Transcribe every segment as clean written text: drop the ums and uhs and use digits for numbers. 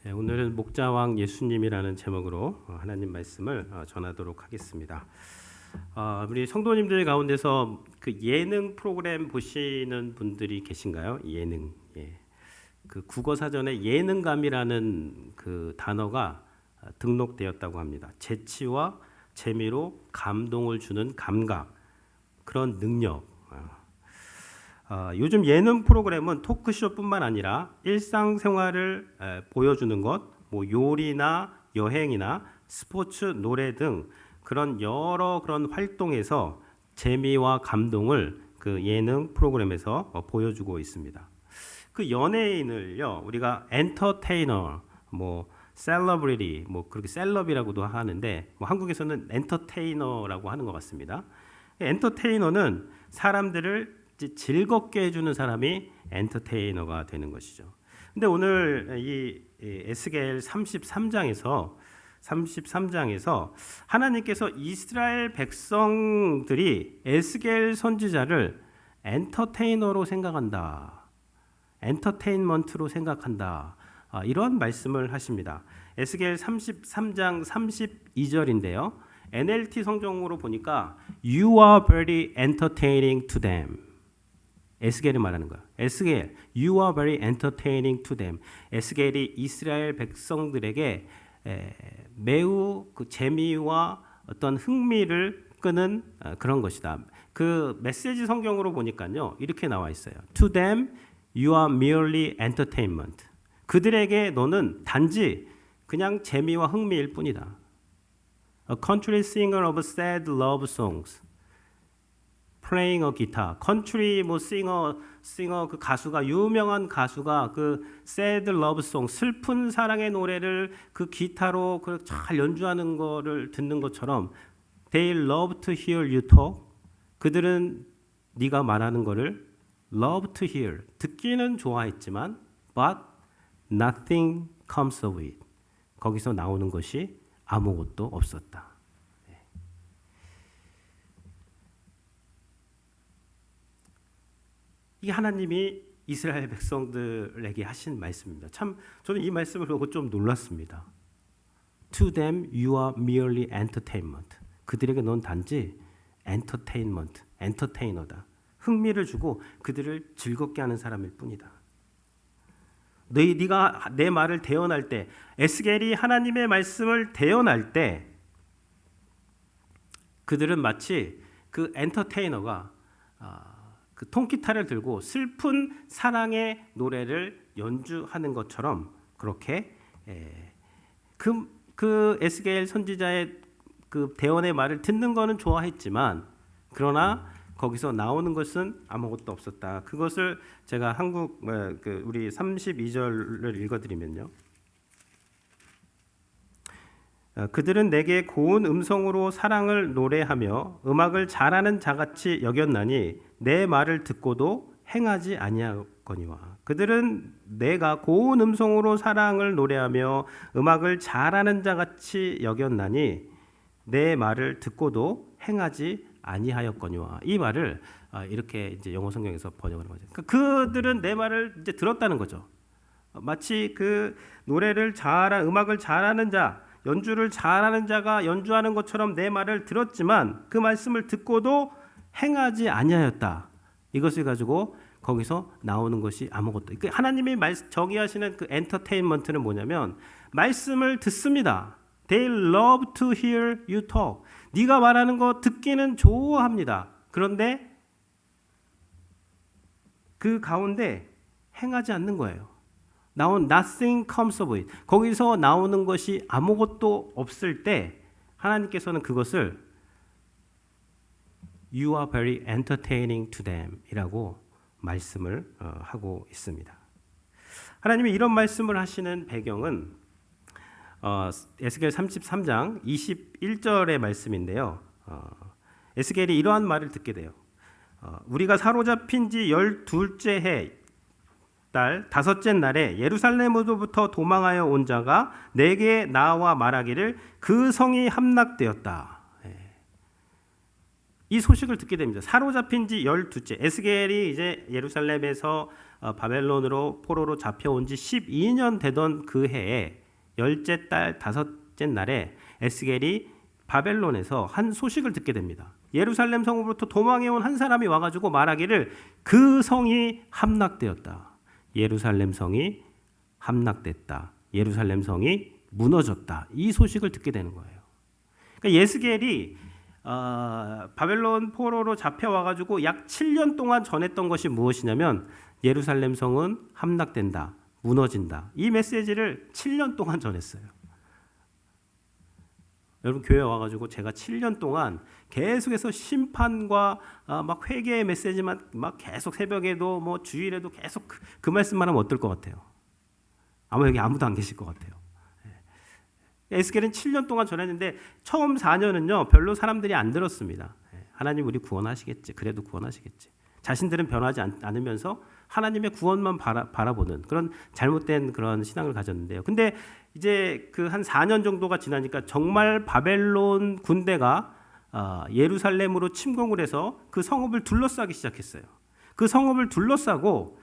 오늘은 목자왕 예수님이라는 제목으로 하나님 말씀을 전하도록 하겠습니다. 우리 성도님들 가운데서 그 예능 프로그램 보시는 분들이 계신가요? 예능. 그 국어 사전에 예능감이라는 그 단어가 등록되었다고 합니다. 재치와 재미로 감동을 주는 감각, 그런 능력. 요즘 예능 프로그램은 토크쇼뿐만 아니라 일상생활을 보여주는 것, 뭐 요리나 여행이나 스포츠, 노래 등 그런 여러 그런 활동에서 재미와 감동을 그 예능 프로그램에서 보여주고 있습니다. 그 연예인을요, 우리가 엔터테이너, 뭐 셀러브리티, 뭐 그렇게 셀럽이라고도 하는데, 뭐 한국에서는 엔터테이너라고 하는 것 같습니다. 엔터테이너는 사람들을 즐겁게 해주는 사람이 엔터테이너가 되는 것이죠. 근데 오늘 이 에스겔 33장에서 하나님께서 이스라엘 백성들이 에스겔 선지자를 엔터테이너로 생각한다, 엔터테인먼트로 생각한다, 이런 말씀을 하십니다. 에스겔 33장 32절인데요. NLT 성경으로 보니까 You are very entertaining to them. 에스겔을 말하는 거야. 에스겔, you are very entertaining to them. 에스겔이 이스라엘 백성들에게 매우 그 재미와 어떤 흥미를 끄는 그런 것이다. 그 메시지 성경으로 보니까요, 이렇게 나와 있어요. To them, you are merely entertainment. 그들에게 너는 단지 그냥 재미와 흥미일 뿐이다. A country singer of sad love songs. playing a guitar. country 뭐 singer 그 가수가, 유명한 가수가 그 sad love song, 슬픈 사랑의 노래를 그 기타로 그 잘 연주하는 거를 듣는 것처럼 they love to hear you talk. 그들은 네가 말하는 거를 love to hear, 듣기는 좋아했지만 but nothing comes of it. 거기서 나오는 것이 아무것도 없었다. 이게 하나님이 이스라엘 백성들에게 하신 말씀입니다. 참 저는 이 말씀을 보고 좀 놀랐습니다. To them you are merely entertainment. 그들에게 넌 단지 entertainment, 엔터테이너다. 흥미를 주고 그들을 즐겁게 하는 사람일 뿐이다. 네가 내 말을 대언할 때, 에스겔이 하나님의 말씀을 대언할 때 그들은 마치 그 엔터테이너가 그 통기타를 들고 슬픈 사랑의 노래를 연주하는 것처럼 그렇게 그 에스겔 선지자의 그 대언의 말을 듣는 거는 좋아했지만 그러나 거기서 나오는 것은 아무것도 없었다. 그것을 제가 우리 32절을 읽어드리면요. 그들은 내게 고운 음성으로 사랑을 노래하며 음악을 잘하는 자같이 여겼나니 내 말을 듣고도 행하지 아니하거니와. 그들은 내가 고운 음성으로 사랑을 노래하며 음악을 잘하는 자같이 여겼나니 내 말을 듣고도 행하지 아니하였거니와. 이 말을 이렇게 이제 영어 성경에서 번역하는 거죠. 그러니까 그들은 내 말을 이제 들었다는 거죠. 마치 그 음악을 잘하는 자, 연주를 잘하는 자가 연주하는 것처럼 내 말을 들었지만 그 말씀을 듣고도 행하지 아니하였다. 이것을 가지고 거기서 나오는 것이 아무것도. 하나님이 정의하시는 그 엔터테인먼트는 뭐냐면 말씀을 듣습니다. They love to hear you talk. 네가 말하는 거 듣기는 좋아합니다. 그런데 그 가운데 행하지 않는 거예요. nothing comes of it. 거기서 나오는 것이 아무것도 없을 때 하나님께서는 그것을 You are very entertaining to them 이라고 말씀을 하고 있습니다. 하나님이 이런 말씀을 하시는 배경은 에스겔 33장 21절의 말씀인데요. 에스겔이 이러한 말을 듣게 돼요. 우리가 사로잡힌 지 12째 해 달 5째 날에 예루살렘으로부터 도망하여 온 자가 내게 나와 말하기를 그 성이 함락되었다. 이 소식을 듣게 됩니다. 사로잡힌 지 12째. 에스겔이 이제 예루살렘에서 바벨론으로 포로로 잡혀온 지 12년 되던 그 해에 10째 달 5째 날에 에스겔이 바벨론에서 한 소식을 듣게 됩니다. 예루살렘 성으로부터 도망해온 한 사람이 와가지고 말하기를 그 성이 함락되었다. 예루살렘 성이 함락됐다. 예루살렘 성이 무너졌다. 이 소식을 듣게 되는 거예요. 그러니까 에스겔이 바벨론 포로로 잡혀와가지고 약 7년 동안 전했던 것이 무엇이냐면 예루살렘 성은 함락된다, 무너진다. 이 메시지를 7년 동안 전했어요. 여러분 교회 와가지고 제가 7년 동안 계속해서 심판과 막 회개의 메시지만 막 계속 새벽에도 뭐 주일에도 계속 그 말씀만 하면 어떨 것 같아요? 아마 여기 아무도 안 계실 것 같아요. 에스겔은 7년 동안 전했는데 처음 4년은요 별로 사람들이 안 들었습니다. 하나님 우리 구원하시겠지. 그래도 구원하시겠지. 자신들은 변하지 않으면서 하나님의 구원만 바라보는 그런 잘못된 그런 신앙을 가졌는데요. 근데 이제 그 한 4년 정도가 지나니까 정말 바벨론 군대가 예루살렘으로 침공을 해서 그 성읍을 둘러싸기 시작했어요. 그 성읍을 둘러싸고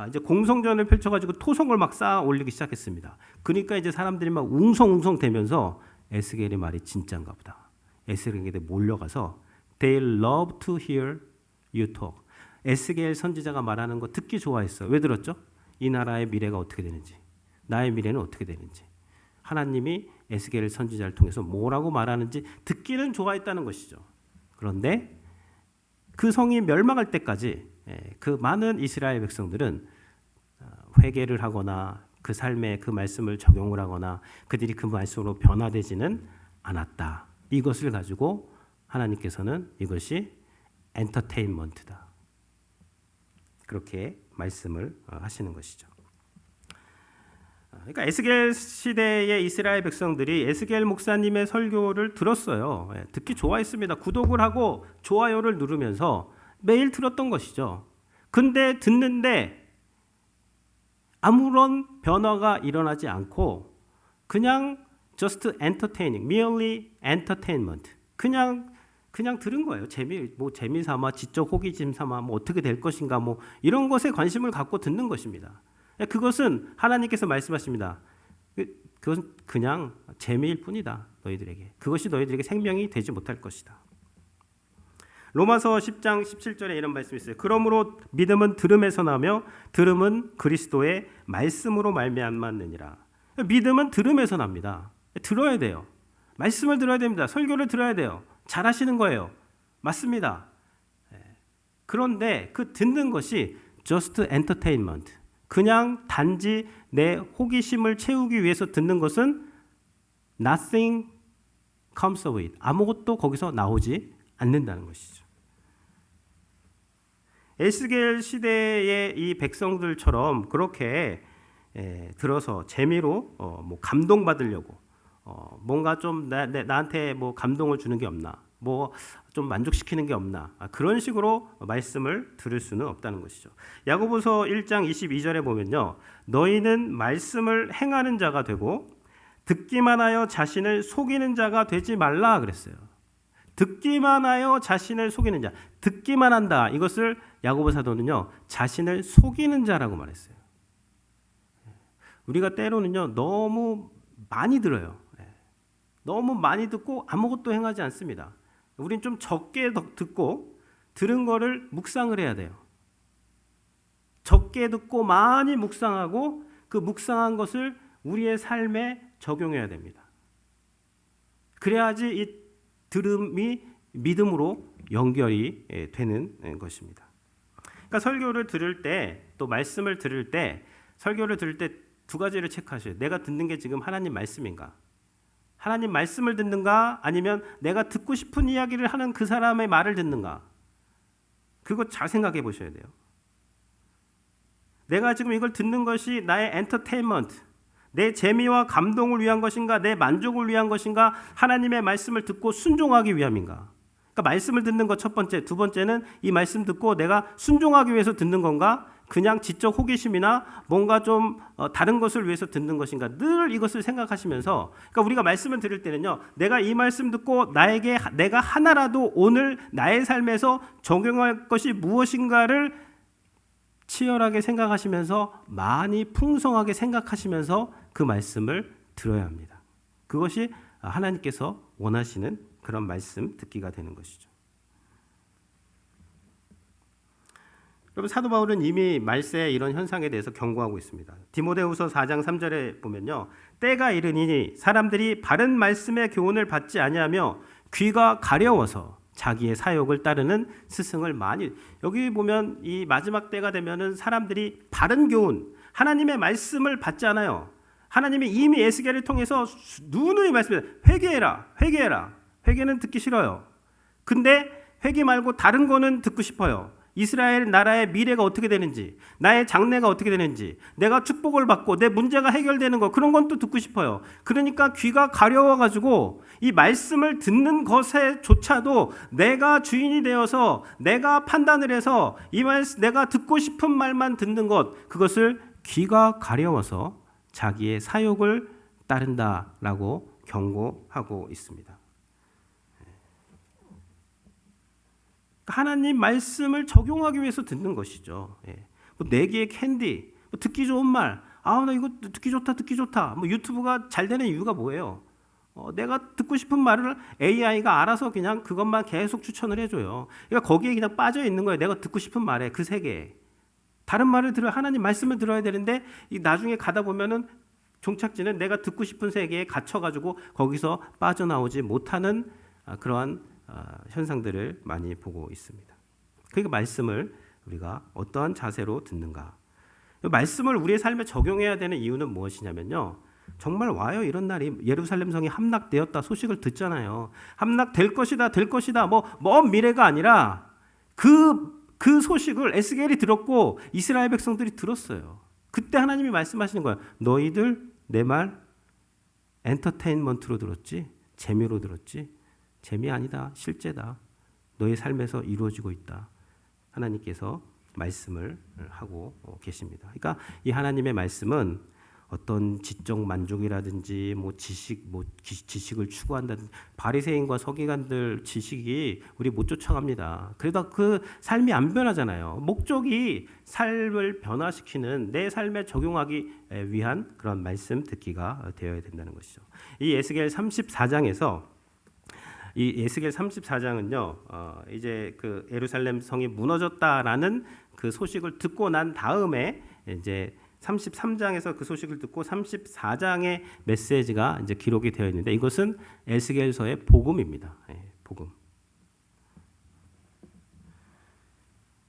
이제 공성전을 펼쳐가지고 토성을 막 쌓아 올리기 시작했습니다. 그러니까 이제 사람들이 막 웅성웅성 대면서 에스겔의 말이 진짜인가 보다. 에스겔에게 몰려가서 They love to hear you talk. 에스겔 선지자가 말하는 거 듣기 좋아했어. 왜 들었죠? 이 나라의 미래가 어떻게 되는지, 나의 미래는 어떻게 되는지, 하나님이 에스겔 선지자를 통해서 뭐라고 말하는지 듣기는 좋아했다는 것이죠. 그런데 그 성이 멸망할 때까지 그 많은 이스라엘 백성들은 회개를 하거나 그 삶에 그 말씀을 적용을 하거나 그들이 그 말씀으로 변화되지는 않았다. 이것을 가지고 하나님께서는 이것이 엔터테인먼트다. 그렇게 말씀을 하시는 것이죠. 그러니까 에스겔 시대의 이스라엘 백성들이 에스겔 목사님의 설교를 들었어요. 듣기 좋아했습니다. 구독을 하고 좋아요를 누르면서 매일 들었던 것이죠. 근데 듣는데 아무런 변화가 일어나지 않고 그냥 just entertaining, merely entertainment. 그냥 들은 거예요. 재미 삼아, 지적 호기심 삼아, 뭐 어떻게 될 것인가, 뭐 이런 것에 관심을 갖고 듣는 것입니다. 그것은 하나님께서 말씀하십니다. 그것은 그냥 재미일 뿐이다. 너희들에게. 그것이 너희들에게 생명이 되지 못할 것이다. 로마서 10장 17절에 이런 말씀이 있어요. 그러므로 믿음은 들음에서 나며 들음은 그리스도의 말씀으로 말미암았느니라. 믿음은 들음에서 납니다. 들어야 돼요. 말씀을 들어야 됩니다. 설교를 들어야 돼요. 잘하시는 거예요. 맞습니다. 그런데 그 듣는 것이 just entertainment. 그냥 단지 내 호기심을 채우기 위해서 듣는 것은 nothing comes of it. 아무것도 거기서 나오지 않는다는 것이죠. 에스겔 시대의 이 백성들처럼 그렇게 들어서 재미로 뭐 감동받으려고 뭔가 좀 나한테 뭐 감동을 주는 게 없나, 뭐 좀 만족시키는 게 없나, 그런 식으로 말씀을 들을 수는 없다는 것이죠. 야고보서 1장 22절에 보면요, 너희는 말씀을 행하는 자가 되고 듣기만 하여 자신을 속이는 자가 되지 말라 그랬어요. 듣기만 하여 자신을 속이는 자, 듣기만 한다. 이것을 야고보 사도는요, 자신을 속이는 자라고 말했어요. 우리가 때로는요, 너무 많이 들어요. 너무 많이 듣고 아무것도 행하지 않습니다. 우린 좀 적게 듣고 들은 거를 묵상을 해야 돼요. 적게 듣고 많이 묵상하고 그 묵상한 것을 우리의 삶에 적용해야 됩니다. 그래야지 이 들음이 믿음으로 연결이 되는 것입니다. 그러니까 설교를 들을 때, 또 말씀을 들을 때, 설교를 들을 때 두 가지를 체크하셔야 돼요. 내가 듣는 게 지금 하나님 말씀인가? 하나님 말씀을 듣는가? 아니면 내가 듣고 싶은 이야기를 하는 그 사람의 말을 듣는가? 그거 잘 생각해 보셔야 돼요. 내가 지금 이걸 듣는 것이 나의 엔터테인먼트, 내 재미와 감동을 위한 것인가? 내 만족을 위한 것인가? 하나님의 말씀을 듣고 순종하기 위함인가? 그러니까 말씀을 듣는 것 첫 번째, 두 번째는 이 말씀 듣고 내가 순종하기 위해서 듣는 건가? 그냥 지적 호기심이나 뭔가 좀 다른 것을 위해서 듣는 것인가 늘 이것을 생각하시면서 그러니까 우리가 말씀을 들을 때는요 내가 이 말씀 듣고 내가 하나라도 오늘 나의 삶에서 적용할 것이 무엇인가를 치열하게 생각하시면서 많이 풍성하게 생각하시면서 그 말씀을 들어야 합니다. 그것이 하나님께서 원하시는 그런 말씀 듣기가 되는 것이죠. 여러분 사도 바울은 이미 말세의 이런 현상에 대해서 경고하고 있습니다. 디모데후서 4장 3절에 보면요. 때가 이르니 사람들이 바른 말씀의 교훈을 받지 아니하며 귀가 가려워서 자기의 사욕을 따르는 스승을 많이 여기 보면 이 마지막 때가 되면은 사람들이 바른 교훈 하나님의 말씀을 받지 않아요. 하나님이 이미 에스겔을 통해서 누누이 말씀해 회개해라. 회개는 듣기 싫어요. 근데 회개 말고 다른 거는 듣고 싶어요. 이스라엘 나라의 미래가 어떻게 되는지, 나의 장래가 어떻게 되는지, 내가 축복을 받고 내 문제가 해결되는 거 그런 건 또 듣고 싶어요. 그러니까 귀가 가려워가지고 이 말씀을 듣는 것에조차도 내가 주인이 되어서 내가 판단을 해서 내가 듣고 싶은 말만 듣는 것 그것을 귀가 가려워서 자기의 사욕을 따른다라고 경고하고 있습니다. 하나님 말씀을 적용하기 위해서 듣는 것이죠. 뭐 내기의 캔디, 뭐 듣기 좋은 말, 나 이거 듣기 좋다. 뭐 유튜브가 잘 되는 이유가 뭐예요? 내가 듣고 싶은 말을 AI가 알아서 그냥 그것만 계속 추천을 해줘요. 그러니까 거기에 그냥 빠져 있는 거예요. 내가 듣고 싶은 말에 그 세계에. 다른 말을 하나님 말씀을 들어야 되는데 나중에 가다 보면은 종착지는 내가 듣고 싶은 세계에 갇혀가지고 거기서 빠져나오지 못하는 그러한 현상들을 많이 보고 있습니다. 그러니까 말씀을 우리가 어떠한 자세로 듣는가? 말씀을 우리의 삶에 적용해야 되는 이유는 무엇이냐면요. 정말 와요 이런 날이 예루살렘 성이 함락되었다 소식을 듣잖아요. 함락될 것이다 먼 미래가 아니라 그 소식을 에스겔이 들었고 이스라엘 백성들이 들었어요. 그때 하나님이 말씀하시는 거예요. 너희들 내 말 엔터테인먼트로 들었지 재미로 들었지 재미 아니다 실제다. 너의 삶에서 이루어지고 있다. 하나님께서 말씀을 하고 계십니다. 그러니까 이 하나님의 말씀은 어떤 지적 만족이라든지 지식을 추구한다든지 바리새인과 서기관들 지식이 우리 못 쫓아갑니다. 그러다 그 삶이 안 변하잖아요. 목적이 삶을 변화시키는 내 삶에 적용하기 위한 그런 말씀 듣기가 되어야 된다는 것이죠. 이 에스겔 34장에서 이 에스겔 34장은요, 이제 그 예루살렘 성이 무너졌다라는 그 소식을 듣고 난 다음에 이제 33장에서 그 소식을 듣고 34장의 메시지가 이제 기록이 되어 있는데 이것은 에스겔서의 복음입니다. 복음.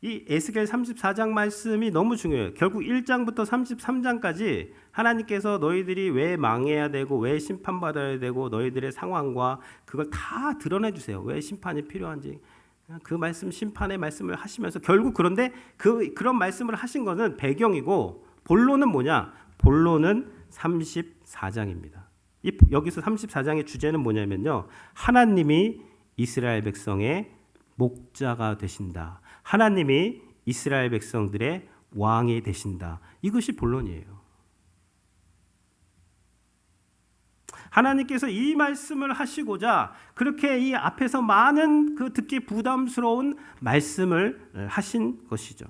이 에스겔 34장 말씀이 너무 중요해요. 결국 1장부터 33장까지 하나님께서 너희들이 왜 망해야 되고 왜 심판받아야 되고 너희들의 상황과 그걸 다 드러내 주세요. 왜 심판이 필요한지. 그 말씀 심판의 말씀을 하시면서 결국 그런데 그런 말씀을 하신 것은 배경이고 본론은 뭐냐? 본론은 34장입니다. 여기서 34장의 주제는 뭐냐면요. 하나님이 이스라엘 백성의 목자가 되신다. 하나님이 이스라엘 백성들의 왕이 되신다. 이것이 본론이에요. 하나님께서 이 말씀을 하시고자 그렇게 이 앞에서 많은 그 듣기 부담스러운 말씀을 하신 것이죠.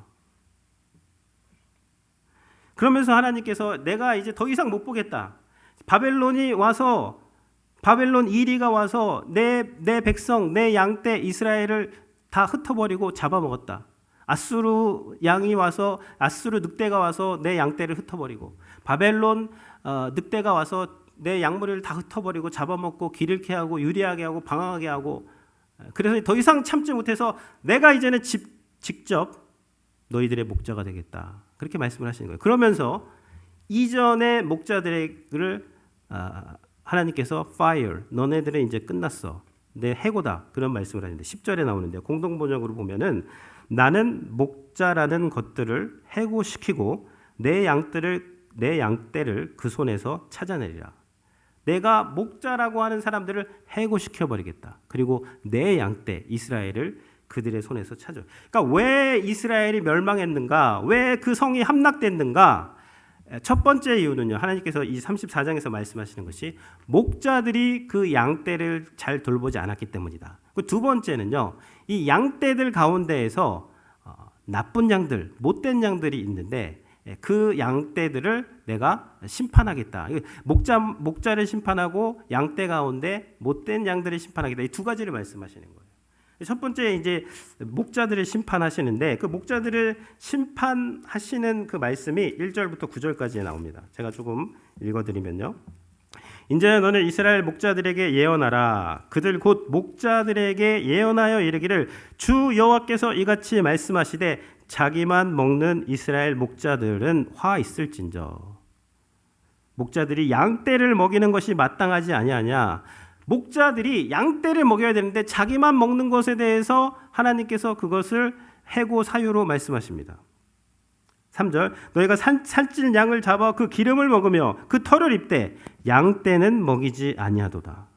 그러면서 하나님께서 내가 이제 더 이상 못 보겠다. 바벨론 이리가 와서 내 백성, 내 양떼 이스라엘을 다 흩어버리고 잡아먹었다. 아수르 늑대가 와서 내 양떼를 흩어버리고 바벨론 늑대가 와서 내 양무리를 다 흩어버리고 잡아먹고 기르게 하고 유리하게 하고 방황하게 하고 그래서 더 이상 참지 못해서 내가 이제는 직접 너희들의 목자가 되겠다. 그렇게 말씀을 하시는 거예요. 그러면서 이전의 목자들을 하나님께서 fire, 너네들은 이제 끝났어. 내 해고다. 그런 말씀을 하는데 10절에 나오는데 공동번역으로 보면은 나는 목자라는 것들을 해고시키고 내 양떼를 그 손에서 찾아내리라. 내가 목자라고 하는 사람들을 해고시켜버리겠다. 그리고 내 양떼 이스라엘을 그들의 손에서 찾아. 그러니까 왜 이스라엘이 멸망했는가? 왜 그 성이 함락됐는가? 첫 번째 이유는요. 하나님께서 이 34장에서 말씀하시는 것이 목자들이 그 양떼를 잘 돌보지 않았기 때문이다. 두 번째는요. 이 양떼들 가운데에서 나쁜 양들, 못된 양들이 있는데 그 양떼들을 내가 심판하겠다. 목자를 심판하고 양떼 가운데 못된 양들을 심판하겠다. 이 두 가지를 말씀하시는 거예요. 첫 번째 이제 목자들을 심판하시는데 그 목자들을 심판하시는 그 말씀이 1절부터 9절까지 나옵니다. 제가 조금 읽어드리면요. 이제 너는 이스라엘 목자들에게 예언하라. 그들 곧 목자들에게 예언하여 이르기를 주 여호와께서 이같이 말씀하시되 자기만 먹는 이스라엘 목자들은 화 있을진저. 목자들이 양떼를 먹이는 것이 마땅하지 아니하냐. 목자들이 양떼를 먹여야 되는데 자기만 먹는 것에 대해서 하나님께서 그것을 해고 사유로 말씀하십니다. 3절 너희가 살찐 양을 잡아 그 기름을 먹으며 그 털을 입되 양떼는 먹이지 아니하도다.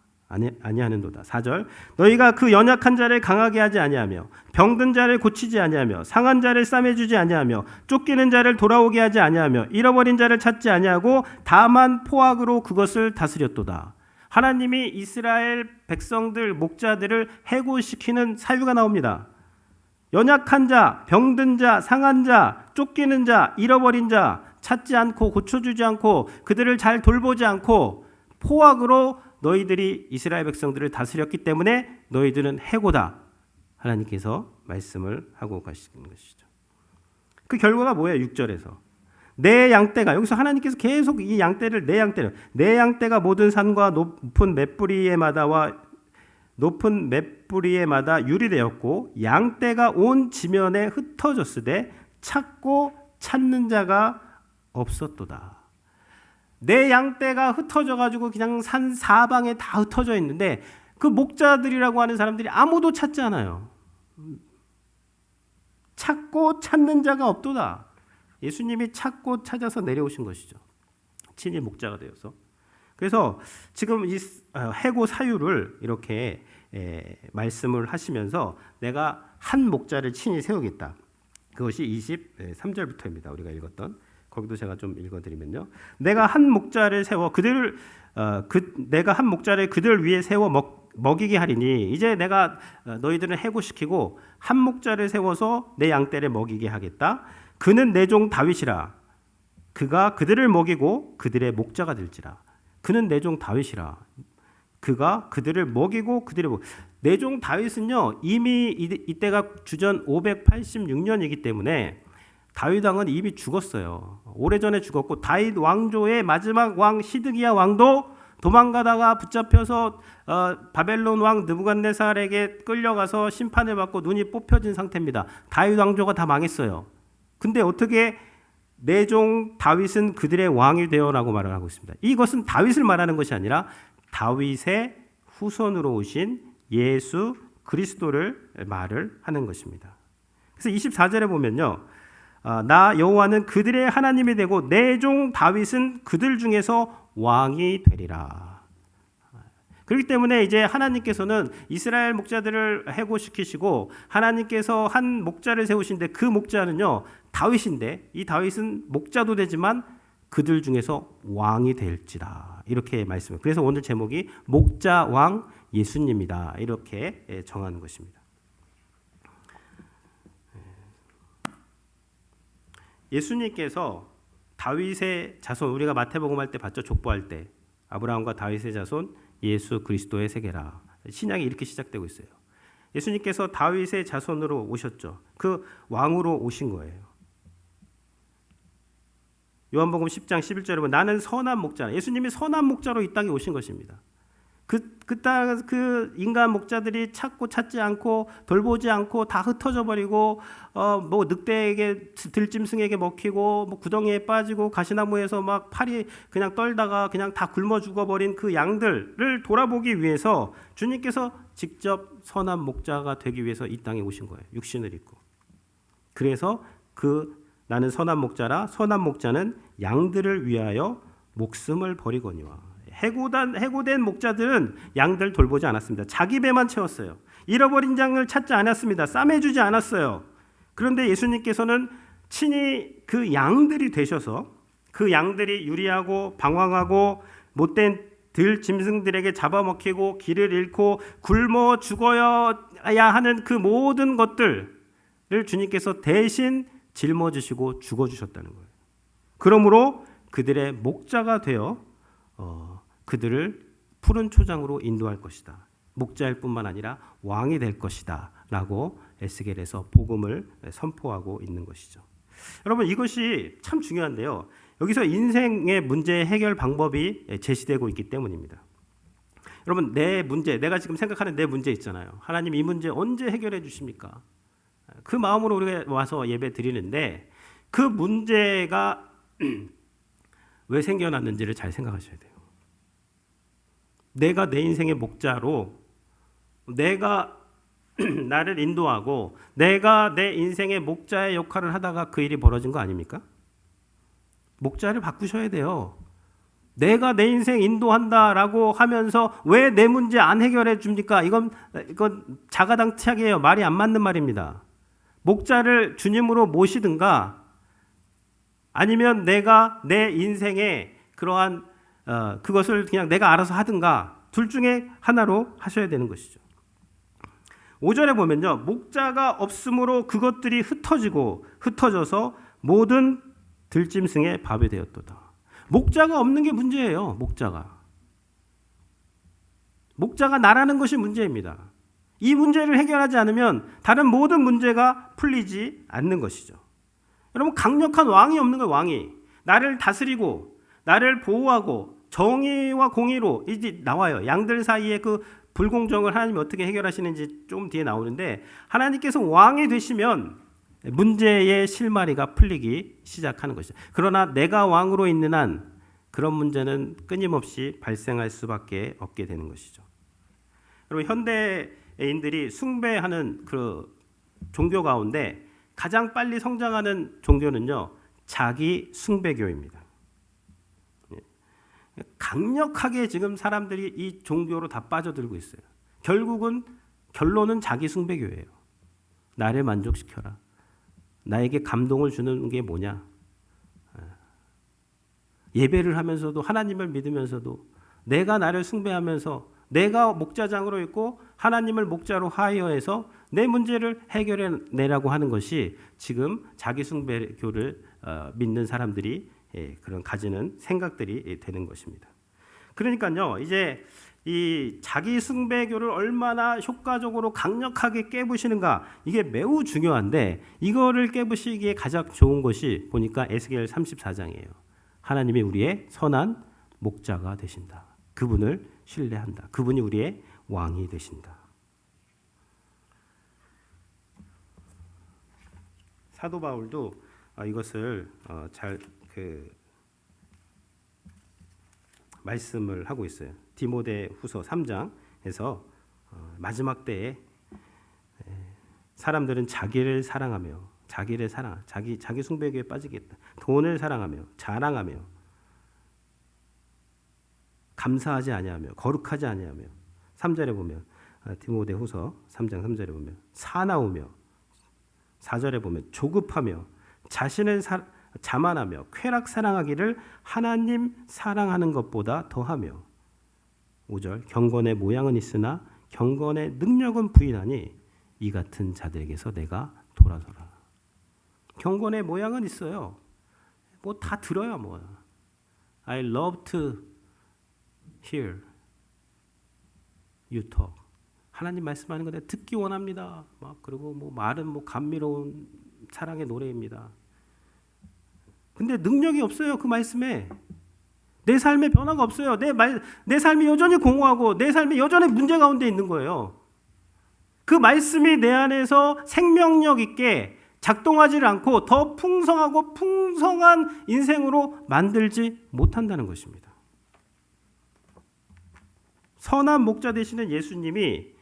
아니하는도다. 4절 너희가 그 연약한 자를 강하게 하지 아니하며 병든 자를 고치지 아니하며 상한 자를 싸매주지 아니하며 쫓기는 자를 돌아오게 하지 아니하며 잃어버린 자를 찾지 아니하고 다만 포악으로 그것을 다스렸도다. 하나님이 이스라엘 백성들 목자들을 해고시키는 사유가 나옵니다. 연약한 자, 병든 자, 상한 자, 쫓기는 자, 잃어버린 자 찾지 않고 고쳐주지 않고 그들을 잘 돌보지 않고 포악으로 너희들이 이스라엘 백성들을 다스렸기 때문에 너희들은 해고다. 하나님께서 말씀을 하고 가시는 것이죠. 그 결과가 뭐예요? 6절에서 내 양떼가 여기서 하나님께서 계속 이 양떼를 내 양떼가 모든 산과 높은 맷뿌리에마다 유리되었고 양떼가 온 지면에 흩어졌으되 찾고 찾는 자가 없었도다. 내 양떼가 흩어져 가지고 그냥 산 사방에 다 흩어져 있는데 그 목자들이라고 하는 사람들이 아무도 찾지 않아요. 찾고 찾는 자가 없도다. 예수님이 찾고 찾아서 내려오신 것이죠. 친히 목자가 되어서. 그래서 지금 이 해고 사유를 이렇게 말씀을 하시면서 내가 한 목자를 친히 세우겠다. 그것이 23절부터입니다. 우리가 읽었던. 거기도 제가 좀 읽어드리면요. 내가 한 목자를 그들 위에 세워 먹이게 하리니 이제 내가 너희들을 해고시키고 한 목자를 세워서 내 양떼를 먹이게 하겠다. 그는 내 종 다윗이라. 그가 그들을 먹이고 그들의 목자가 될지라. 그는 내 종 다윗이라. 그가 그들을 먹이고 내 종 다윗은요 이미 이때가 주전 586년이기 때문에 다윗 왕은 이미 죽었어요. 오래전에 죽었고 다윗 왕조의 마지막 왕 시드기야 왕도 도망가다가 붙잡혀서 바벨론 왕 느부갓네살에게 끌려가서 심판을 받고 눈이 뽑혀진 상태입니다. 다윗 왕조가 다 망했어요. 근데 어떻게 내 종 다윗은 그들의 왕이 되어라고 말을 하고 있습니다. 이것은 다윗을 말하는 것이 아니라 다윗의 후손으로 오신 예수 그리스도를 말을 하는 것입니다. 그래서 24절에 보면요. 나 여호와는 그들의 하나님이 되고 내 종 다윗은 그들 중에서 왕이 되리라. 그렇기 때문에 이제 하나님께서는 이스라엘 목자들을 해고시키시고 하나님께서 한 목자를 세우신데 그 목자는요 다윗인데 이 다윗은 목자도 되지만 그들 중에서 왕이 될지라 이렇게 말씀을. 그래서 오늘 제목이 목자 왕 예수님이다 이렇게 정하는 것입니다. 예수님께서 다윗의 자손 우리가 마태복음 할 때 봤죠. 족보할 때 아브라함과 다윗의 자손 예수 그리스도의 세계라. 신약이 이렇게 시작되고 있어요. 예수님께서 다윗의 자손으로 오셨죠. 그 왕으로 오신 거예요. 요한복음 10장 11절에 보면 나는 선한 목자라. 예수님이 선한 목자로 이 땅에 오신 것입니다. 그 인간 목자들이 찾지 않고 돌보지 않고 다 흩어져 버리고 뭐 늑대에게 들짐승에게 먹히고 뭐 구덩이에 빠지고 가시나무에서 막 팔이 그냥 떨다가 그냥 다 굶어 죽어버린 그 양들을 돌아보기 위해서 주님께서 직접 선한 목자가 되기 위해서 이 땅에 오신 거예요. 육신을 입고. 그래서 나는 선한 목자라. 선한 목자는 양들을 위하여 목숨을 버리거니와. 해고된 목자들은 양들 돌보지 않았습니다. 자기 배만 채웠어요. 잃어버린 양을 찾지 않았습니다. 싸매주지 않았어요. 그런데 예수님께서는 친히 그 양들이 되셔서 그 양들이 유리하고 방황하고 못된 들 짐승들에게 잡아먹히고 길을 잃고 굶어 죽어야 하는 그 모든 것들을 주님께서 대신 짊어지시고 죽어주셨다는 거예요. 그러므로 그들의 목자가 되어 그들을 푸른 초장으로 인도할 것이다. 목자일 뿐만 아니라 왕이 될 것이다 라고 에스겔에서 복음을 선포하고 있는 것이죠. 여러분, 이것이 참 중요한데요. 여기서 인생의 문제 해결 방법이 제시되고 있기 때문입니다. 여러분, 내 문제, 내가 지금 생각하는 내 문제 있잖아요. 하나님, 이 문제 언제 해결해 주십니까? 그 마음으로 우리가 와서 예배 드리는데 그 문제가 왜 생겨났는지를 잘 생각하셔야 돼요. 내가 내 인생의 목자로 내가 나를 인도하고 내가 내 인생의 목자의 역할을 하다가 그 일이 벌어진 거 아닙니까? 목자를 바꾸셔야 돼요. 내가 내 인생 인도한다라고 하면서 왜 내 문제 안 해결해 줍니까? 이건 자가당착이에요. 말이 안 맞는 말입니다. 목자를 주님으로 모시든가 아니면 내가 내 인생의 그러한 그것을 그냥 내가 알아서 하든가 둘 중에 하나로 하셔야 되는 것이죠. 5절에 보면요. 목자가 없으므로 그것들이 흩어져서 모든 들짐승의 밥이 되었도다. 목자가 없는 게 문제예요. 목자가 나라는 것이 문제입니다. 이 문제를 해결하지 않으면 다른 모든 문제가 풀리지 않는 것이죠. 여러분, 강력한 왕이 없는 거예요. 왕이 나를 다스리고 나를 보호하고 정의와 공의로 이제 나와요. 양들 사이에 그 불공정을 하나님이 어떻게 해결하시는지 좀 뒤에 나오는데 하나님께서 왕이 되시면 문제의 실마리가 풀리기 시작하는 것이죠. 그러나 내가 왕으로 있는 한 그런 문제는 끊임없이 발생할 수밖에 없게 되는 것이죠. 여러분, 현대인들이 숭배하는 그 종교 가운데 가장 빨리 성장하는 종교는요, 자기 숭배교입니다. 강력하게 지금 사람들이 이 종교로 다 빠져들고 있어요. 결론은 자기 숭배교예요. 나를 만족시켜라. 나에게 감동을 주는 게 뭐냐? 예배를 하면서도 하나님을 믿으면서도 내가 나를 숭배하면서 내가 목자장으로 있고 하나님을 목자로 하여해서 내 문제를 해결해 내라고 하는 것이 지금 자기 숭배교를 믿는 사람들이 그런 가지는 생각들이 되는 것입니다. 그러니까요, 이제 이 자기 숭배교를 얼마나 효과적으로 강력하게 깨부시는가 이게 매우 중요한데 이거를 깨부시기에 가장 좋은 것이 보니까 에스겔 34장이에요. 하나님이 우리의 선한 목자가 되신다. 그분을 신뢰한다. 그분이 우리의 왕이 되신다. 사도 바울도 이것을 잘 말씀을 하고 있어요. 디모데후서 3장에서 마지막 때에 사람들은 자기를 사랑하며 자기 숭배교에 빠지겠다. 돈을 사랑하며 자랑하며 감사하지 아니하며 거룩하지 아니하며 3절에 보면 디모데후서 3장 3절에 보면 사나우며 4절에 보면 조급하며 자신을 자만하며 쾌락 사랑하기를 하나님 사랑하는 것보다 더하며 5절 경건의 모양은 있으나 경건의 능력은 부인하니 이 같은 자들에게서 내가 돌아서라. 경건의 모양은 있어요. 뭐 다 들어요. 뭐 I love to hear you talk. 하나님 말씀하는 거 내가 듣기 원합니다. 막 그리고 뭐 말은 뭐 감미로운 사랑의 노래입니다. 근데 능력이 없어요. 그 말씀에 내 삶에 변화가 없어요. 내 삶이 여전히 공허하고 내 삶이 여전히 문제 가운데 있는 거예요. 그 말씀이 내 안에서 생명력 있게 작동하지 않고 더 풍성하고 풍성한 인생으로 만들지 못한다는 것입니다. 선한 목자 되시는 예수님이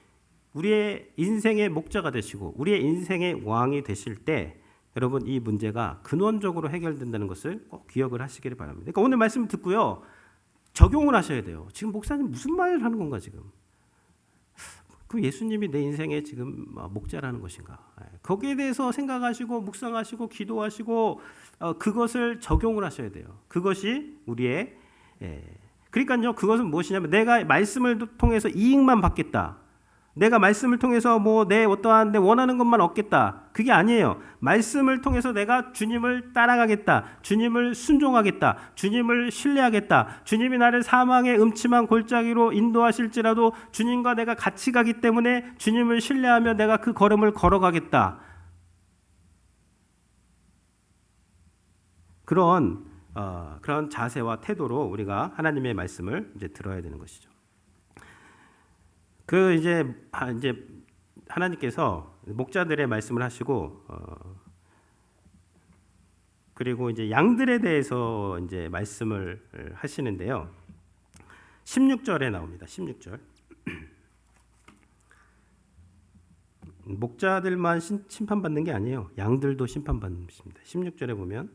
우리의 인생의 목자가 되시고 우리의 인생의 왕이 되실 때 여러분 이 문제가 근원적으로 해결된다는 것을 꼭 기억을 하시기를 바랍니다. 그러니까 오늘 말씀 듣고요. 적용을 하셔야 돼요. 지금 목사님 무슨 말을 하는 건가 지금. 그 예수님이 내 인생의 지금 목자라는 것인가? 거기에 대해서 생각하시고 묵상하시고 기도하시고 그것을 적용을 하셔야 돼요. 그것이 우리의 그러니까요. 그것은 무엇이냐면 내가 말씀을 통해서 이익만 받겠다. 내가 말씀을 통해서 내 어떠한 내 원하는 것만 얻겠다. 그게 아니에요. 말씀을 통해서 내가 주님을 따라가겠다. 주님을 순종하겠다. 주님을 신뢰하겠다. 주님이 나를 사망의 음침한 골짜기로 인도하실지라도 주님과 내가 같이 가기 때문에 주님을 신뢰하며 내가 그 걸음을 걸어가겠다. 그런 자세와 태도로 우리가 하나님의 말씀을 이제 들어야 되는 것이죠. 이제 하나님께서 목자들의 말씀을 하시고 그리고 이제 양들에 대해서 이제 말씀을 하시는데요. 16절에 나옵니다. 16절. 목자들만 심판받는 게 아니에요. 양들도 심판받습니다. 16절에 보면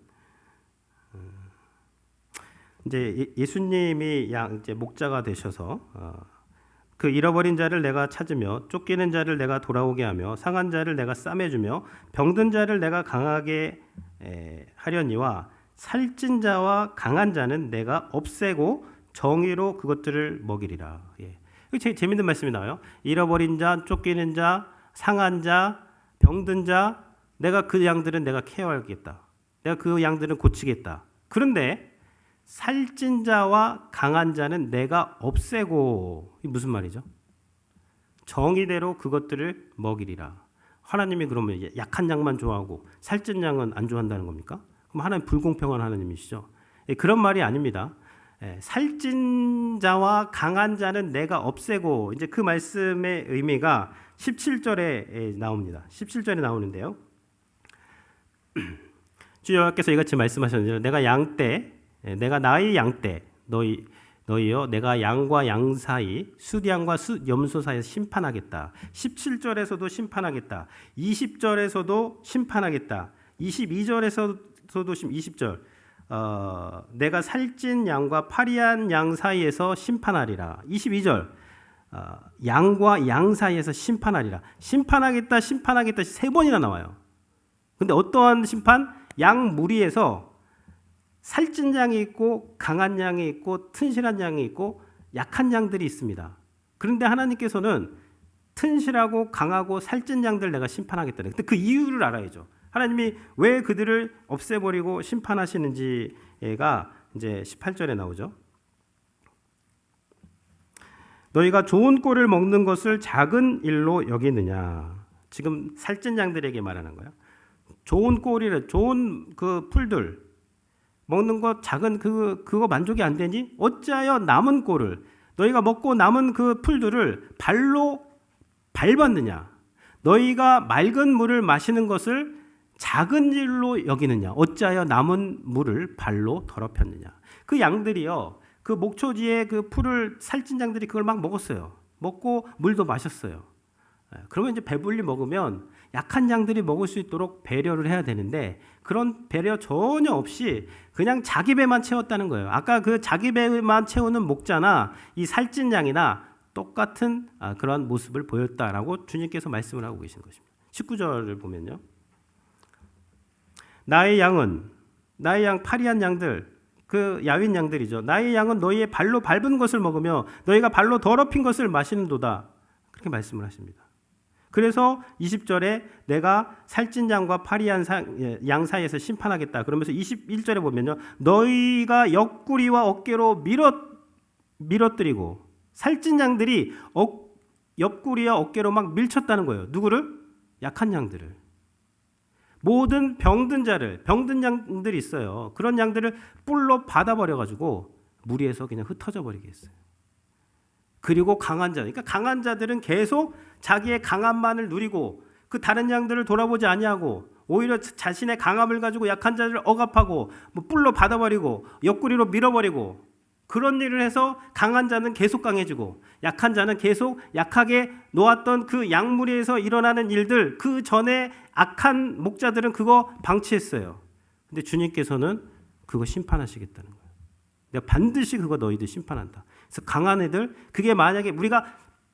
이제 예수님이 이제 목자가 되셔서 그 잃어버린 자를 내가 찾으며 쫓기는 자를 내가 돌아오게 하며 상한 자를 내가 싸매주며 병든 자를 내가 강하게 하려니와 살찐 자와 강한 자는 내가 없애고 정의로 그것들을 먹이리라. 재밌는 말씀이 나와요. 잃어버린 자, 쫓기는 자, 상한 자, 병든 자, 내가 그 양들은 내가 케어하겠다. 내가 그 양들은 고치겠다. 그런데 살찐 자와 강한 자는 내가 없애고, 이 무슨 말이죠? 정의대로 그것들을 먹이리라. 하나님이 그러면 약한 양만 좋아하고 살찐 양은 안 좋아한다는 겁니까? 그럼 하나님 불공평한 하나님이시죠? 그런 말이 아닙니다. 살찐 자와 강한 자는 내가 없애고, 이제 그 말씀의 의미가 17절에 나옵니다. 17절에 나오는데요. 주 여호와께서 이같이 말씀하셨는데 내가 양떼 내가 나의 양떼 너희여 내가 양과 양 사이 숫양과 숫염소 사이에서 심판하겠다. 17절에서도 심판하겠다. 20절에서도 심판하겠다. 22절에서도 20절 내가 살찐 양과 파리한 양 사이에서 심판하리라. 22절 양과 양 사이에서 심판하리라. 심판하겠다 심판하겠다 세 번이나 나와요. 근데 어떠한 심판? 양 무리에서 살찐 양이 있고 강한 양이 있고 튼실한 양이 있고 약한 양들이 있습니다. 그런데 하나님께서는 튼실하고 강하고 살찐 양들 내가 심판하겠다. 근데 그 이유를 알아야죠. 하나님이 왜 그들을 없애버리고 심판하시는지가 이제 18절에 나오죠. 너희가 좋은 꼴을 먹는 것을 작은 일로 여기느냐. 지금 살찐 양들에게 말하는 거예요. 좋은 꼴이래, 좋은 그 풀들 먹는 것 작은 그거 만족이 안 되니 어찌하여 남은 꼴을 너희가 먹고 남은 그 풀들을 발로 밟았느냐. 너희가 맑은 물을 마시는 것을 작은 일로 여기느냐. 어찌하여 남은 물을 발로 더럽혔느냐. 그 양들이요, 그 목초지에 그 풀을 살찐 양들이 그걸 막 먹었어요. 먹고 물도 마셨어요. 그러면 이제 배불리 먹으면 약한 양들이 먹을 수 있도록 배려를 해야 되는데 그런 배려 전혀 없이 그냥 자기 배만 채웠다는 거예요. 아까 그 자기 배만 채우는 목자나 이 살찐 양이나 똑같은 그런 모습을 보였다라고 주님께서 말씀을 하고 계신 것입니다. 19절을 보면요. 나의 양 파리한 양들, 그 야윈 양들이죠. 나의 양은 너희의 발로 밟은 것을 먹으며 너희가 발로 더럽힌 것을 마시는도다. 그렇게 말씀을 하십니다. 그래서 20절에 내가 살찐 양과 파리한 양 사이에서 심판하겠다. 그러면서 21절에 보면요. 너희가 옆구리와 어깨로 밀어뜨리고 살찐 양들이 옆구리와 어깨로 막 밀쳤다는 거예요. 누구를? 약한 양들을. 모든 병든 양들이 있어요. 그런 양들을 뿔로 받아버려가지고 무리에서 그냥 흩어져 버리게 했어요. 그리고 강한 자, 그러니까 강한 자들은 계속 자기의 강함만을 누리고 그 다른 양들을 돌아보지 아니하고 오히려 자신의 강함을 가지고 약한 자들을 억압하고 뿔로 받아버리고 옆구리로 밀어버리고 그런 일을 해서 강한 자는 계속 강해지고 약한 자는 계속 약하게 놓았던 그 양무리에서 일어나는 일들, 그 전에 악한 목자들은 그거 방치했어요. 근데 주님께서는 그거 심판하시겠다는 거예요. 내가 반드시 그거 너희들 심판한다. 그래서 강한 애들, 그게 만약에 우리가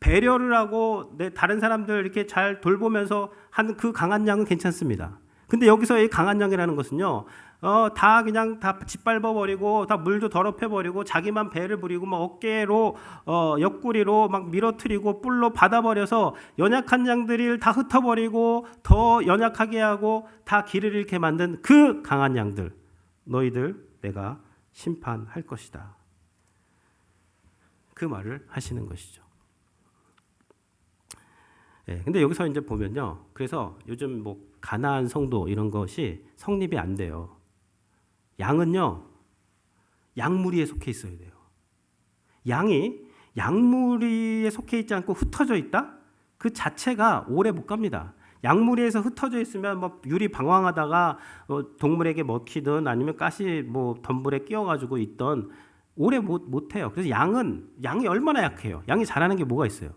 배려를 하고 다른 사람들 이렇게 잘 돌보면서 하는 그 강한 양은 괜찮습니다. 근데 여기서 이 강한 양이라는 것은요, 다 그냥 다 짓밟아 버리고, 다 물도 더럽혀 버리고, 자기만 배를 부리고, 막 어깨로, 옆구리로 막 밀어뜨리고, 뿔로 받아버려서 연약한 양들을 다 흩어버리고, 더 연약하게 하고, 다 길을 잃게 만든 그 강한 양들, 너희들 내가 심판할 것이다. 그 말을 하시는 것이죠. 예, 근데 여기서 이제 보면요, 그래서 요즘 뭐 가나안 성도 이런 것이 성립이 안 돼요. 양은요, 양무리에 속해 있어야 돼요. 양이 양무리에 속해 있지 않고 흩어져 있다? 그 자체가 오래 못 갑니다. 양무리에서 흩어져 있으면 뭐 유리 방황하다가 동물에게 먹히든 아니면 가시 뭐 덤불에 끼어가지고 있던 오래 못 해요. 그래서 양이 얼마나 약해요. 양이 잘하는 게 뭐가 있어요?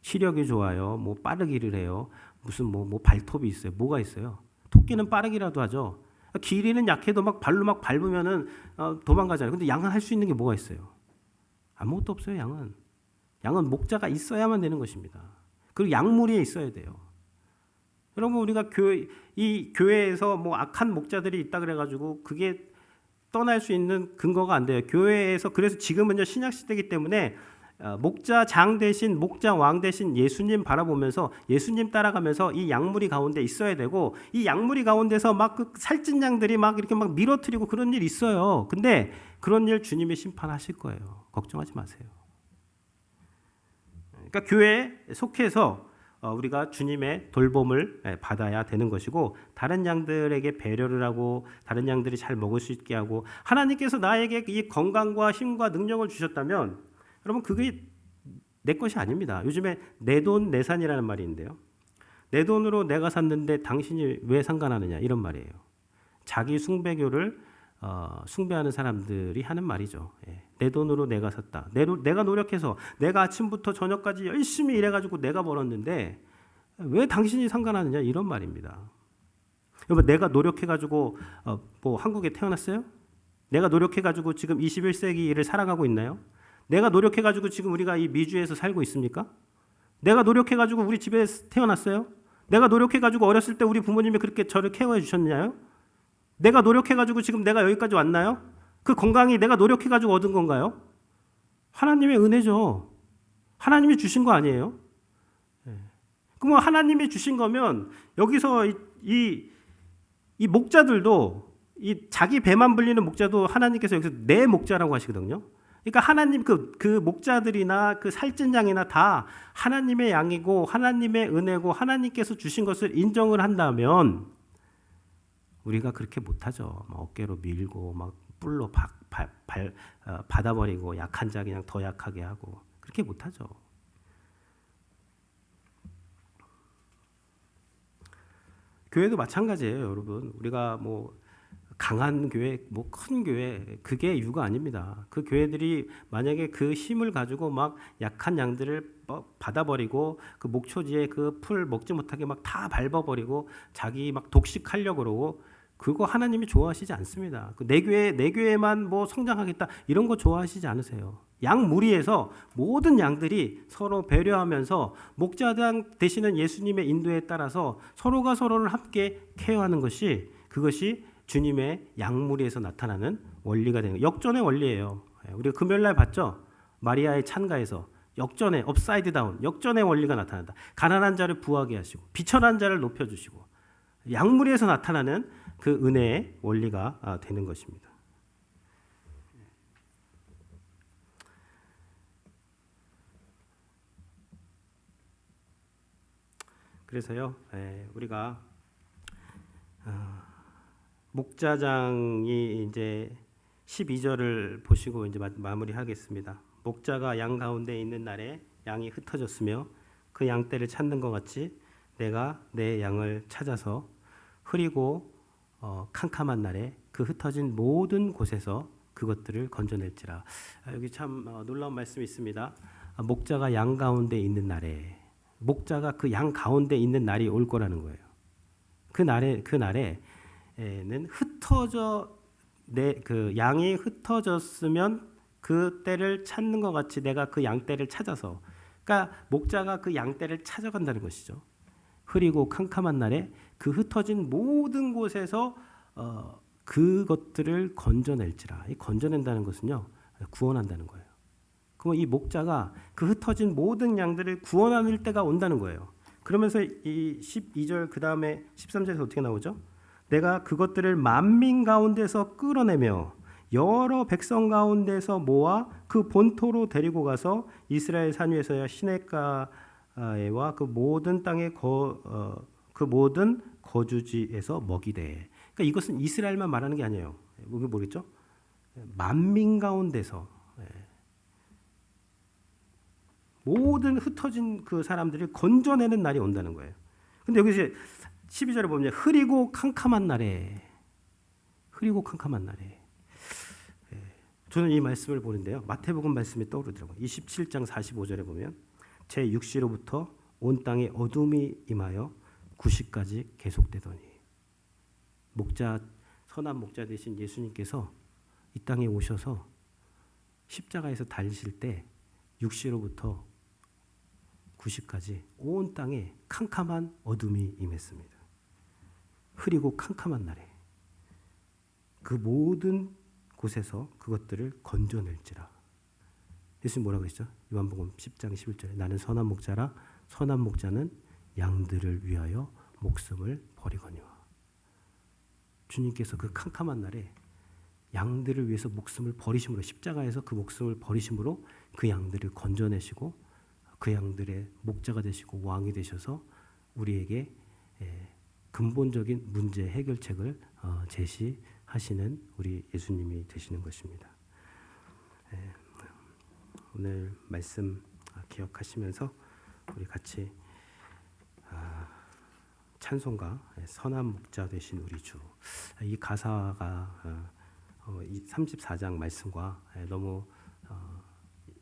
시력이 좋아요. 뭐 빠르기를 해요. 무슨 뭐 발톱이 있어요. 뭐가 있어요? 토끼는 빠르기라도 하죠. 길이는 약해도 막 발로 막 밟으면은 도망가잖아요. 근데 양은 할 수 있는 게 뭐가 있어요? 아무것도 없어요. 양은 목자가 있어야만 되는 것입니다. 그리고 양무리에 있어야 돼요. 여러분, 우리가 이 교회에서 뭐 악한 목자들이 있다 그래가지고 그게 떠날 수 있는 근거가 안 돼요. 교회에서 그래서 지금은요 신약 시대이기 때문에 목자장 대신 목자왕 대신 예수님 바라보면서 예수님 따라가면서 이 양무리 가운데 있어야 되고, 이 양무리 가운데서 막 그 살찐 양들이 막 이렇게 막 밀어뜨리고 그런 일 있어요. 근데 그런 일 주님이 심판하실 거예요. 걱정하지 마세요. 그러니까 교회에 속해서 우리가 주님의 돌봄을 받아야 되는 것이고, 다른 양들에게 배려를 하고 다른 양들이 잘 먹을 수 있게 하고, 하나님께서 나에게 이 건강과 힘과 능력을 주셨다면 여러분, 그게 내 것이 아닙니다. 요즘에 내 돈 내산이라는 말이 있는데요. 내 돈으로 내가 샀는데 당신이 왜 상관하느냐, 이런 말이에요. 자기 숭배교를 숭배하는 사람들이 하는 말이죠. 내 돈으로 내가 샀다. 내가 노력해서 내가 아침부터 저녁까지 열심히 일해가지고 내가 벌었는데 왜 당신이 상관하느냐, 이런 말입니다. 여러분, 내가 노력해가지고 뭐 한국에 태어났어요? 내가 노력해가지고 지금 21세기를 살아가고 있나요? 내가 노력해가지고 지금 우리가 이 미주에서 살고 있습니까? 내가 노력해가지고 우리 집에 태어났어요? 내가 노력해가지고 어렸을 때 우리 부모님이 그렇게 저를 케어해 주셨나요? 내가 노력해가지고 지금 내가 여기까지 왔나요? 그 건강이 내가 노력해가지고 얻은 건가요? 하나님의 은혜죠. 하나님이 주신 거 아니에요? 그럼 하나님이 주신 거면 여기서 이 목자들도, 이 자기 배만 불리는 목자도 하나님께서 여기서 내 목자라고 하시거든요. 그러니까 하나님 그 목자들이나 그 살찐 양이나 다 하나님의 양이고 하나님의 은혜고 하나님께서 주신 것을 인정을 한다면 우리가 그렇게 못하죠. 막 어깨로 밀고 막 뿔로 받아버리고 약한 자 그냥 더 약하게 하고 그렇게 못하죠. 교회도 마찬가지예요, 여러분. 우리가 뭐 강한 교회, 뭐 큰 교회, 그게 이유가 아닙니다. 그 교회들이 만약에 그 힘을 가지고 막 약한 양들을 받아버리고 그 목초지에 그 풀 먹지 못하게 막 다 밟아버리고 자기 막 독식하려고 그러고, 그거 하나님이 좋아하시지 않습니다. 내 교회만 뭐 성장하겠다 이런 거 좋아하시지 않으세요. 양 무리에서 모든 양들이 서로 배려하면서 목자장 되시는 예수님의 인도에 따라서 서로가 서로를 함께 케어하는 것이, 그것이 주님의 양무리에서 나타나는 원리가 되는 거예요. 역전의 원리예요. 우리가 금요일날 봤죠? 마리아의 찬가에서 역전의 업사이드 다운, 역전의 원리가 나타난다. 가난한 자를 부하게 하시고 비천한 자를 높여주시고, 양무리에서 나타나는 그 은혜의 원리가 되는 것입니다. 그래서요, 우리가 목자장이 이제 12절을 보시고 이제 마무리하겠습니다. 목자가 양 가운데 있는 날에 양이 흩어졌으며 그 양떼를 찾는 것 같이 내가 내 양을 찾아서 흐리고 캄캄한 날에 그 흩어진 모든 곳에서 그것들을 건져낼지라. 여기 참 놀라운 말씀이 있습니다. 목자가 양 가운데 있는 날에, 목자가 그 양 가운데 있는 날이 올 거라는 거예요. 그 날에는 그 양이 흩어졌으면 그 떼를 찾는 것 같이 내가 그 양떼를 찾아서 그러니까 목자가 그 양떼를 찾아간다는 것이죠. 흐리고 캄캄한 날에 그 흩어진 모든 곳에서 그것들을 건져낼지라. 이 건져낸다는 것은요, 구원한다는 거예요. 그럼 이 목자가 그 흩어진 모든 양들을 구원할 때가 온다는 거예요. 그러면서 이 12절 그 다음에 13절에서 어떻게 나오죠? 내가 그것들을 만민 가운데서 끌어내며 여러 백성 가운데서 모아 그 본토로 데리고 가서 이스라엘 산 위에서야 시냇가에와 그 모든 땅의 그 모든 거주지에서 먹이되. 그러니까 이것은 이스라엘만 말하는 게 아니에요. 이게 뭐겠죠? 만민 가운데서 모든 흩어진 그 사람들을 건져내는 날이 온다는 거예요. 근데 여기 이제 12절에 보면 흐리고 캄캄한 날에 저는 이 말씀을 보는데요. 마태복음 말씀이 떠오르더라고요. 27장 45절에 보면 제 6시로부터 온 땅에 어둠이 임하여 9시까지 계속되더니 목자 선한 목자 되신 예수님께서 이 땅에 오셔서 십자가에서 달리실 때 6시로부터 9시까지 온 땅에 캄캄한 어둠이 임했습니다. 흐리고 캄캄한 날에 그 모든 곳에서 그것들을 건져낼지라. 예수님 뭐라고 그랬죠? 요한복음 10장 11절에 나는 선한 목자라 선한 목자는 양들을 위하여 목숨을 버리거니와. 주님께서 그 캄캄한 날에 양들을 위해서 목숨을 버리심으로 십자가에서 그 목숨을 버리심으로 그 양들을 건져내시고 그 양들의 목자가 되시고 왕이 되셔서 우리에게 근본적인 문제 해결책을 제시하시는 우리 예수님이 되시는 것입니다. 오늘 말씀 기억하시면서 우리 같이 찬송가 선한 목자 되신 우리 주, 이 가사가 이 34장 말씀과 너무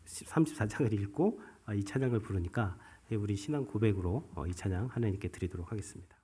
34장을 읽고 이 찬양을 부르니까 우리 신앙 고백으로 이 찬양 하나님께 드리도록 하겠습니다.